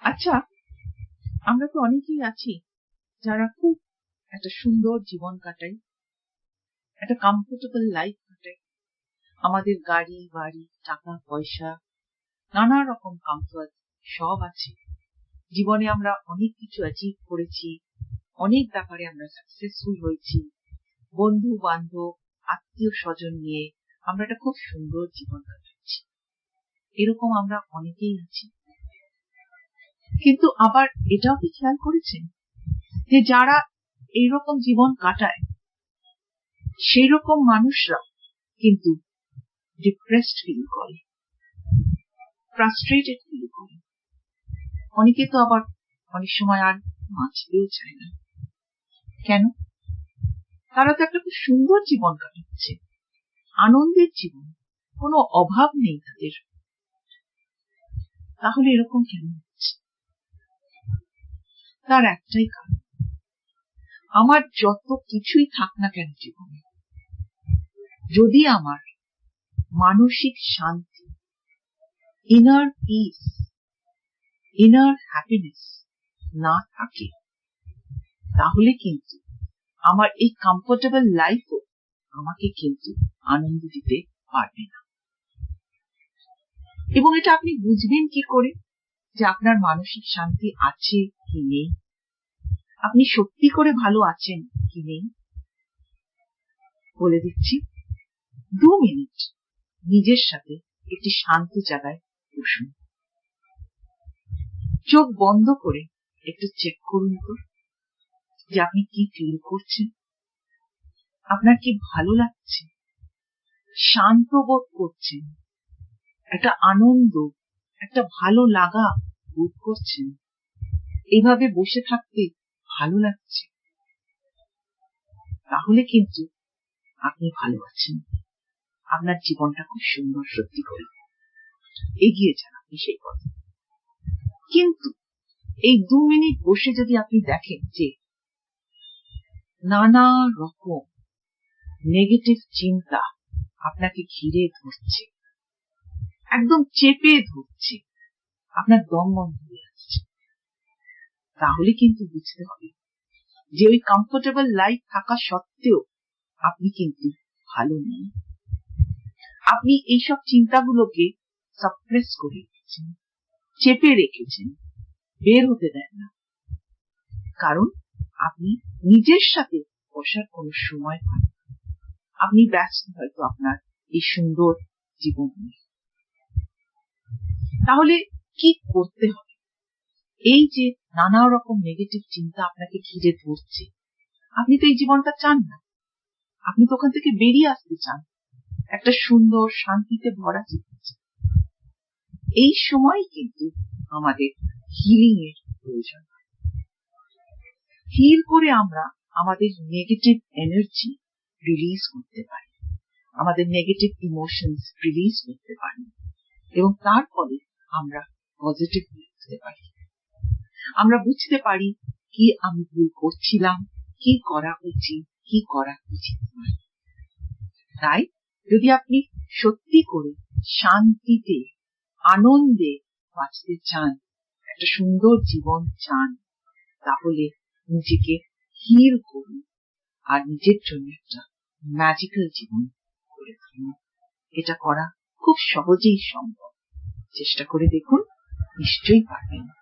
আচ্ছা, আমরা তো অনেকেই আছি যারা খুব একটা সুন্দর জীবন কাটাই, একটা কমফোর্টেবল লাইফ কাটাই। আমাদের গাড়ি বাড়ি টাকা পয়সা নানা রকম কমফর্ট সব আছে। জীবনে আমরা অনেক কিছু অ্যাচিভ করেছি, অনেক ব্যাপারে আমরা সাকসেসফুল হয়েছি। বন্ধু বান্ধব আত্মীয় স্বজন নিয়ে আমরা একটা খুব সুন্দর জীবন কাটাচ্ছি। এরকম আমরা অনেকেই আছি। কিন্তু আবার এটাও কি খেয়াল করেছেন যে যারা এইরকম জীবন কাটায় সেই রকম মানুষরা কিন্তু ডিপ্রেসড ফিল করে, ফ্রাস্ট্রেটেড ফিল করে। অনেকে তো আবার অনেক সময় আর বাঁচতেও চায় না। কেন? তারা তো একটা খুব সুন্দর জীবন কাটাচ্ছে, আনন্দের জীবন, কোনো অভাব নেই তাদের। তাহলে এরকম কেন হচ্ছে? তার একটাই কারণ, আমার যত কিছুই থাক না কেন জীবনে, যদি আমার মানসিক শান্তি, ইনার পিস, ইনার হ্যাপিনেস না থাকে, তাহলে কিন্তু আমার এই কমফোর্টেবল লাইফও আমাকে কিন্তু আনন্দ দিতে পারবে না। এবং এটা আপনি বুঝবেন কি করে যে আপনার মানসিক শান্তি আছে কি নেই, আপনি সত্যি করে ভালো আছেন কি নেই? বলে দিচ্ছি, 2 মিনিট নিজের সাথে একটি শান্ত জায়গায় বসুন, চোখ বন্ধ করে একটু চেক করুন তো যে আপনি কি ফিল করছেন, আপনার কি ভালো লাগছে, শান্ত বোধ করছেন, একটা আনন্দ, একটা ভালো লাগা বোধ করছেন, এইভাবে বসে থাকতে ভালো লাগছে, তাহলে কিন্তু আপনি ভালো আছেন, আপনার জীবনটা খুব সুন্দর। সত্যি করে এগিয়ে যান আপনি সেই কথা। কিন্তু এই 2 মিনিট বসে যদি আপনি দেখেন যে নানা রকম নেগেটিভ চিন্তা আপনাকে ঘিরে ধরছে, একদম চেপে ধরছে, আপনার দম বন্ধ হয়ে আসছে, তাহলে কিন্তু বুঝতে হবে যে ওই কমফোর্টেবল লাইফ থাকা সত্ত্বেও আপনি কিন্তু ভালো নেই। আপনি এইসব চিন্তাগুলোকে সাপ্রেস করে রেখেছেন, চেপে রেখেছেন, বের হতে দেন না। কারণ আপনি নিজের সাথে বসার কোন সময় পান না, আপনি ব্যস্ত হয়তো আপনার এই সুন্দর জীবন নিয়ে। তাহলে কি করতে হবে? এই যে নানা রকম নেগেটিভ চিন্তা আপনাকে ঘিরে ধরছে, আপনি তো এই জীবনটা চান না, আপনি তো ওখান থেকে বেরিয়ে আসতে চান, একটা সুন্দর শান্তিতে ভরা জীবন চান। এই সময় কিন্তু আমাদের হিলিং এর প্রয়োজন। হিল করে আমরা আমাদের নেগেটিভ এনার্জি রিলিজ করতে পারি, আমাদের নেগেটিভ ইমোশনস রিলিজ করতে পারি, এবং তার ফলে আমরা পজিটিভ হতে পারি। আমরা বুঝতে পারি কি আমি ভুল করছিলাম, কি করা উচিত, কি করা উচিত নয়। তাই যদি আপনি সত্যি করে শান্তিতে আনন্দে বাঁচতে চান, একটা সুন্দর জীবন চান, তাহলে নিজেকে হিল করুন আর নিজের জন্য একটা ম্যাজিক্যাল জীবন করে তুলুন। এটা করা খুব সহজেই সম্ভব। চেষ্টা করে দেখুন, নিশ্চয়ই পারবেন।